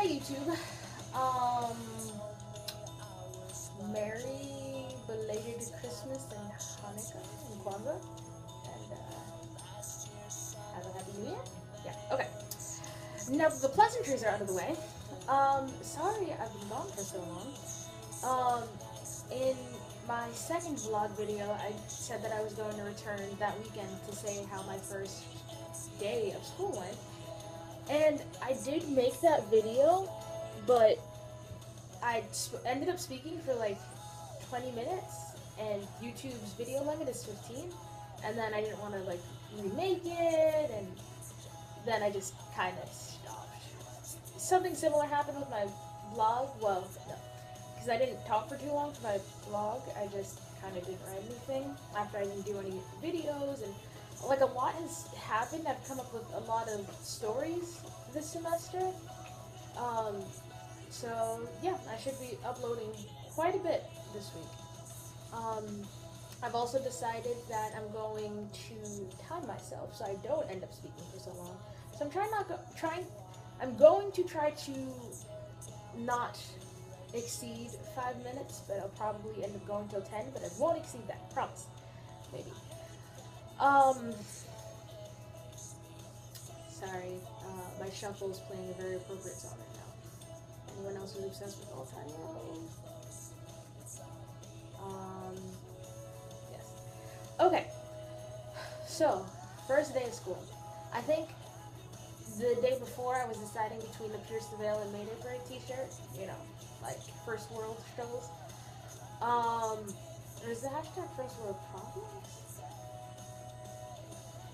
Hi YouTube. Merry belated Christmas and Hanukkah and Kwanzaa, and have a happy New Year. Yeah. Okay. Now that the pleasantries are out of the way, sorry I've been gone for so long. In my second vlog video, I said that I was going to return that weekend to say how my first day of school went. And I did make that video, but I ended up speaking for like 20 minutes, and YouTube's video limit is 15, and then I didn't want to like remake it, and then I just kind of stopped. Something similar happened with my vlog. Well, no, because I didn't talk for too long for my vlog. I just kind of didn't write anything after I didn't do any videos, and like a lot has happened. I've come up with a lot of stories this semester. So yeah, I should be uploading quite a bit this week. I've also decided that I'm going to time myself so I don't end up speaking for so long. So I'm going to try to not exceed 5 minutes, but I'll probably end up going till 10, but I won't exceed that, promise. Maybe. Sorry, my shuffle is playing a very appropriate song right now. Anyone else who's obsessed with all time? Yes. Okay. So, first day of school. I think the day before I was deciding between the Pierce the Veil and Made It Great t-shirt. You know, like first world struggles. Is the hashtag first world problems?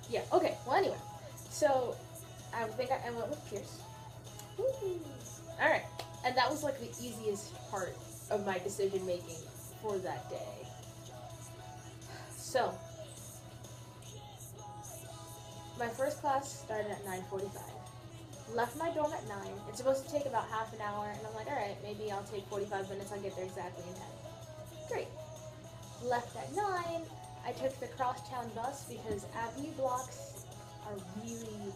Yeah, okay. Well, anyway. So, I think I went with Pierce. Alright. And that was like the easiest part of my decision making for that day. So, my first class started at 9:45. Left my dorm at 9. It's supposed to take about half an hour, and I'm like, alright, maybe I'll take 45 minutes, I'll get there exactly in 10. Great. Left at 9. I took the crosstown bus because avenue blocks are really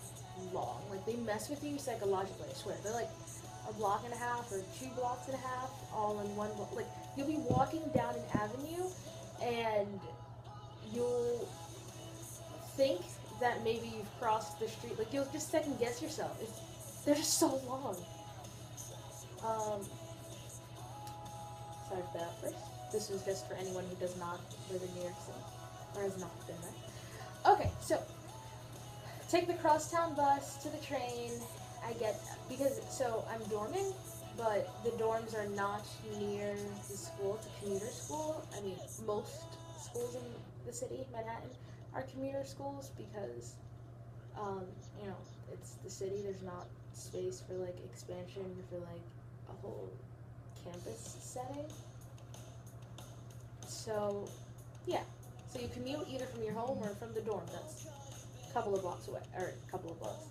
long. Like, they mess with you psychologically, I swear. They're like a block and a half or 2 blocks and a half all in one block. Like, you'll be walking down an avenue and you'll think that maybe you've crossed the street. Like, you'll just second guess yourself. They're just so long. Sorry for that first. This was just for anyone who does not live in New York City or has not been there. Okay, so take the crosstown bus to the train. So I'm dorming, but the dorms are not near the school. It's a commuter school. I mean, most schools in the city, Manhattan, are commuter schools because, you know, it's the city. There's not space for, like, expansion for, like, a whole campus setting. So, yeah. So you commute either from your home or from the dorm. That's a couple of blocks away, or a couple of blocks.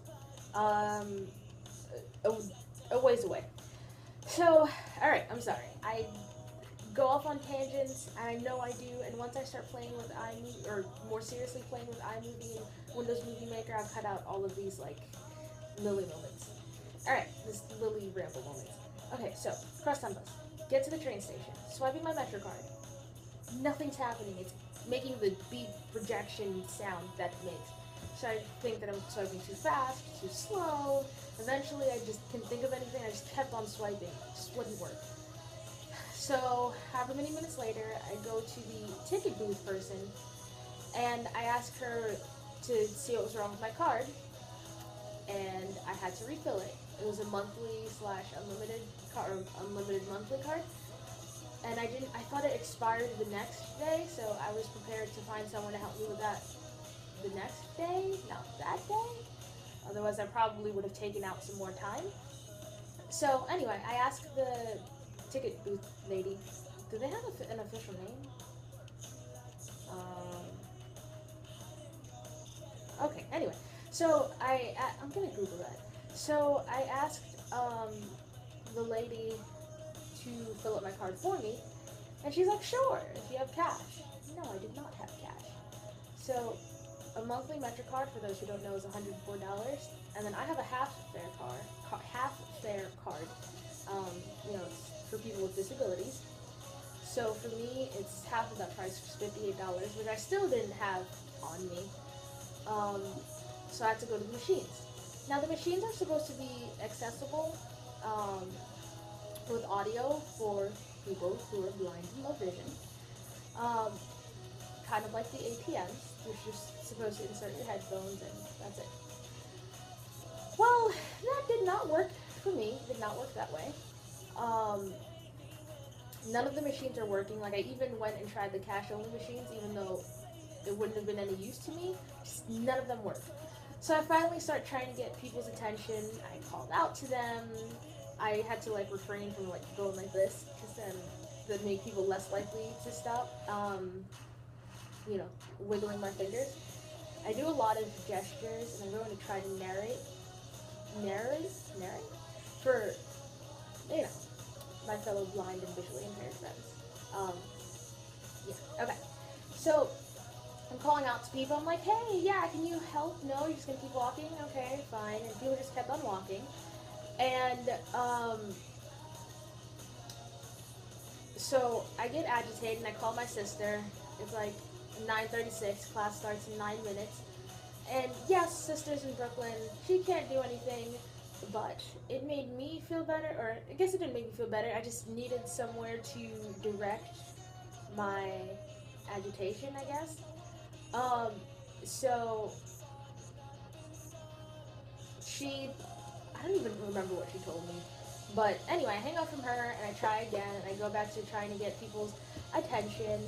A ways away. So, alright, I'm sorry. I go off on tangents, and I know I do, and once I start playing with iMovie, or more seriously playing with iMovie and Windows Movie Maker, I'll cut out all of these, like, Lily moments. Alright, this Lily ramble moments. Okay, so, crosstown bus. Get to the train station. Swiping my Metro card. Nothing's happening. It's making the beep projection sound that it makes. So I think that I'm swiping too fast, too slow. Eventually, I just couldn't think of anything. I just kept on swiping. It just wouldn't work. So, however many minutes later, I go to the ticket booth person, and I ask her to see what was wrong with my card, and I had to refill it. It was a monthly/unlimited card, or unlimited monthly card, and I thought it expired the next day, so I was prepared to find someone to help me with that the next day, not that day. Otherwise, I probably would have taken out some more time. So anyway, I asked the ticket booth lady, do they have an official name? Okay, anyway, so I'm gonna Google that. So I asked the lady to fill up my card for me, and she's like, sure, if you have cash. No, I did not have cash. So a monthly Metro card, for those who don't know, is $104, and then I have a half fare card card. It's for people with disabilities. So for me, it's half of that price, which is $58, which I still didn't have on me. So I had to go to the machines. Now the machines are supposed to be accessible with audio for people who are blind and low vision. Kind of like the ATMs, which you're supposed to insert your headphones and that's it. Well, that did not work for me. It did not work that way. None of the machines are working. Like, I even went and tried the cash-only machines, even though it wouldn't have been any use to me. Just none of them worked. So I finally started trying to get people's attention. I called out to them. I had to, like, refrain from, like, going like this, because then that make people less likely to stop, wiggling my fingers. I do a lot of gestures, and I'm going to try to narrate for, my fellow blind and visually impaired friends. Okay. So, I'm calling out to people. I'm like, hey, yeah, can you help? No, you're just going to keep walking? Okay, fine. And people just kept on walking. And, so I get agitated and I call my sister. It's like 9:36, class starts in 9 minutes. And yes, sister's in Brooklyn. She can't do anything, but it made me feel better, or I guess it didn't make me feel better. I just needed somewhere to direct my agitation, I guess. So I don't even remember what she told me. But anyway, I hang up from her and I try again and I go back to trying to get people's attention.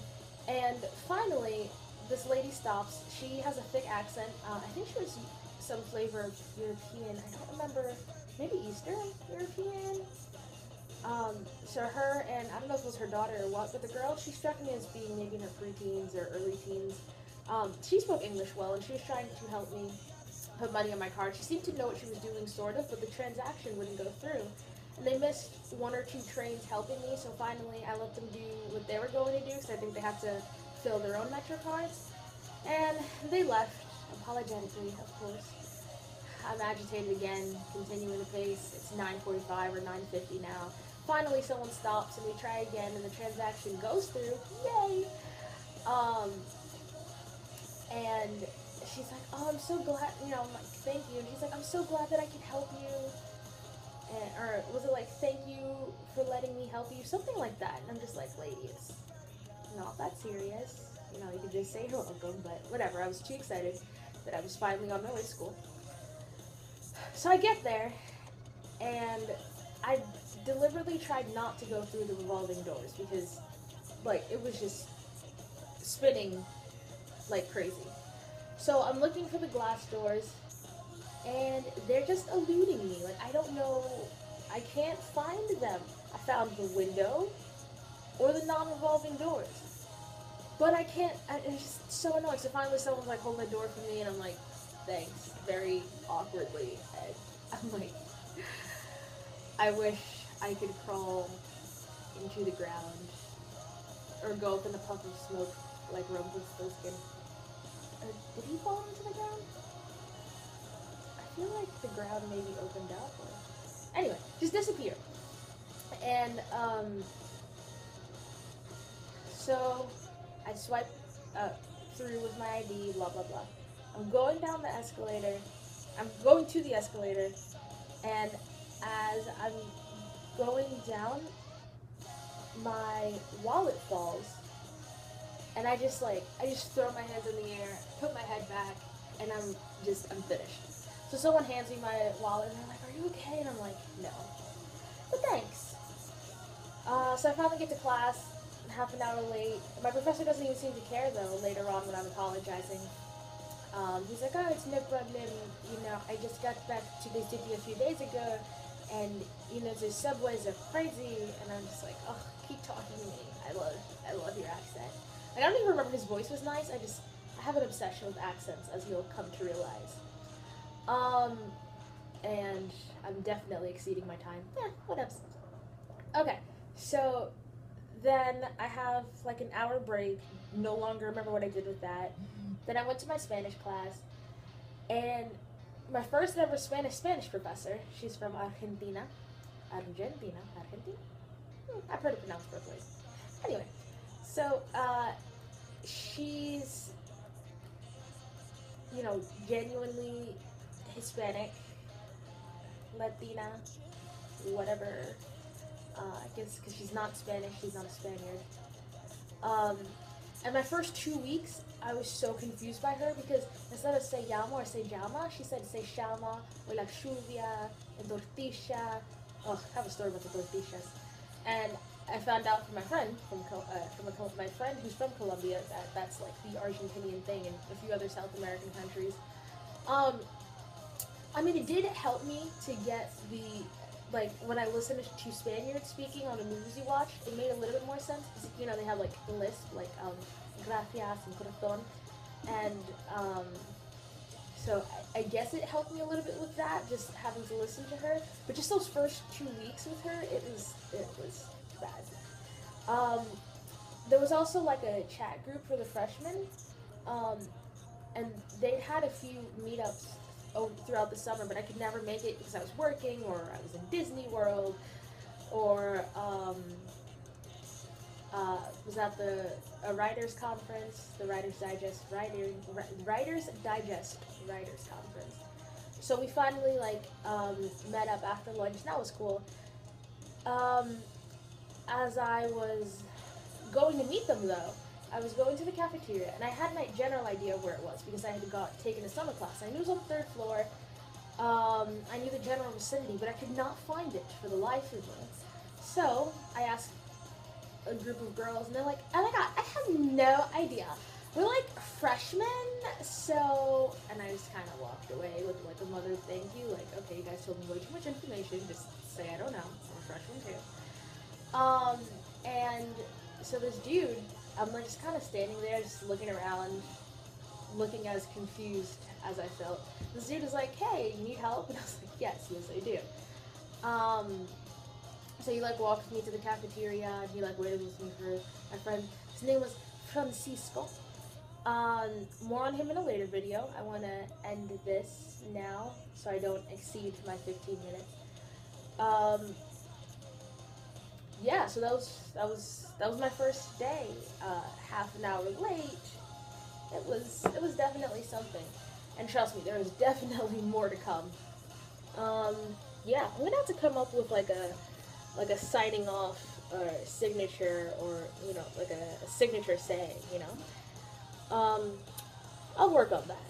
And finally, this lady stops. She has a thick accent. I think she was some flavor of European. I don't remember. Maybe Eastern European. So her and I don't know if it was her daughter or what, but the girl, she struck me as being maybe in her preteens or early teens. She spoke English well and she was trying to help me put money on my card. She seemed to know what she was doing, sort of, but the transaction wouldn't go through. And they missed 1 or 2 trains helping me, so finally I let them do what they were going to do, because I think they had to fill their own Metro cards. And they left, apologetically, of course. I'm agitated again, continuing the pace. It's 9:45 or 9:50 now. Finally someone stops and we try again and the transaction goes through. Yay! And she's like, oh, I'm so glad, I'm like, thank you. And she's like, I'm so glad that I can help you. Or was it like, thank you for letting me help you? Something like that. And I'm just like, lady, it's not that serious. You could just say you're welcome, but whatever. I was too excited that I was finally on my way to school. So I get there, and I deliberately tried not to go through the revolving doors because, it was just spinning like crazy. So I'm looking for the glass doors, and they're just eluding me. I don't know, I can't find them. I found the window or the non-revolving doors. But I can't, it's just so annoying. So finally someone's like, hold the door for me, and I'm like, thanks, very awkwardly. And I'm like, I wish I could crawl into the ground or go up in a puff of smoke like Rumpelstiltskin. Did he fall into the ground? I feel like the ground maybe opened up. Anyway, just disappear. And, so I swipe through with my ID, blah, blah, blah. I'm going down the escalator. I'm going to the escalator. And as I'm going down, my wallet falls. And I just throw my hands in the air, put my head back, and I'm finished. So someone hands me my wallet, and they're like, are you okay? And I'm like, no. But thanks. So I finally get to class, half an hour late. My professor doesn't even seem to care, though, later on when I'm apologizing. He's like, oh, it's no problem, I just got back to the city a few days ago, and, the subways are crazy, and I'm just like, oh, keep talking to me. I love your accent. I don't even remember his voice was nice. I have an obsession with accents, as you'll come to realize. And I'm definitely exceeding my time. Yeah, what else? Okay, so then I have an hour break. No longer remember what I did with that. Then I went to my Spanish class, and my first ever Spanish professor, she's from Argentina. Argentina. Argentina? I've heard it pronounced both ways. Anyway, so she's, you know, genuinely Hispanic, Latina, whatever. I guess because she's not Spanish, she's not a Spaniard. And my first 2 weeks, I was so confused by her because instead of se llama or se llama, she said se llama or la lluvia and tortilla. Oh, I have a story about the tortillas. And I found out from my friend my friend who's from Colombia that that's like the Argentinian thing and a few other South American countries. I mean, it did help me to get the, like, when I listened to Spaniards speaking on the movies you watch, it made a little bit more sense. Because, you know, they have, like, the lisp, like, gracias and corazón. And, so I guess it helped me a little bit with that, just having to listen to her. But just those first 2 weeks with her, it was bad. There was also, like, a chat group for the freshmen. And they'd had a few meetups throughout the summer, but I could never make it because I was working, or I was in Disney World, or was at a writers conference, the Writers Digest Writers Conference. So we finally met up after lunch, and that was cool. As I was going to meet them, though, I was going to the cafeteria, and I had my general idea of where it was because I had taken a summer class. I knew it was on the 3rd floor. I knew the general vicinity, but I could not find it for the life of me. So I asked a group of girls, and they're like, "Oh my god, I have no idea. We're like freshmen, so..." And I just kind of walked away with like a mother thank you, like, "Okay, you guys told me way too much information. Just say I don't know. I'm a freshman too." And so this dude, I'm like just kind of standing there, just looking around, looking as confused as I felt. This dude was like, "Hey, you need help?" And I was like, yes, I do. So he like walked me to the cafeteria, and he like waited with me for my friend. His name was Francisco. More on him in a later video. I want to end this now so I don't exceed my 15 minutes. Yeah, so that was my first day. Half an hour late. It was definitely something, and trust me, there is definitely more to come. Yeah, I'm gonna have to come up with like a signing off or signature, or you know, like a signature saying. You know, I'll work on that.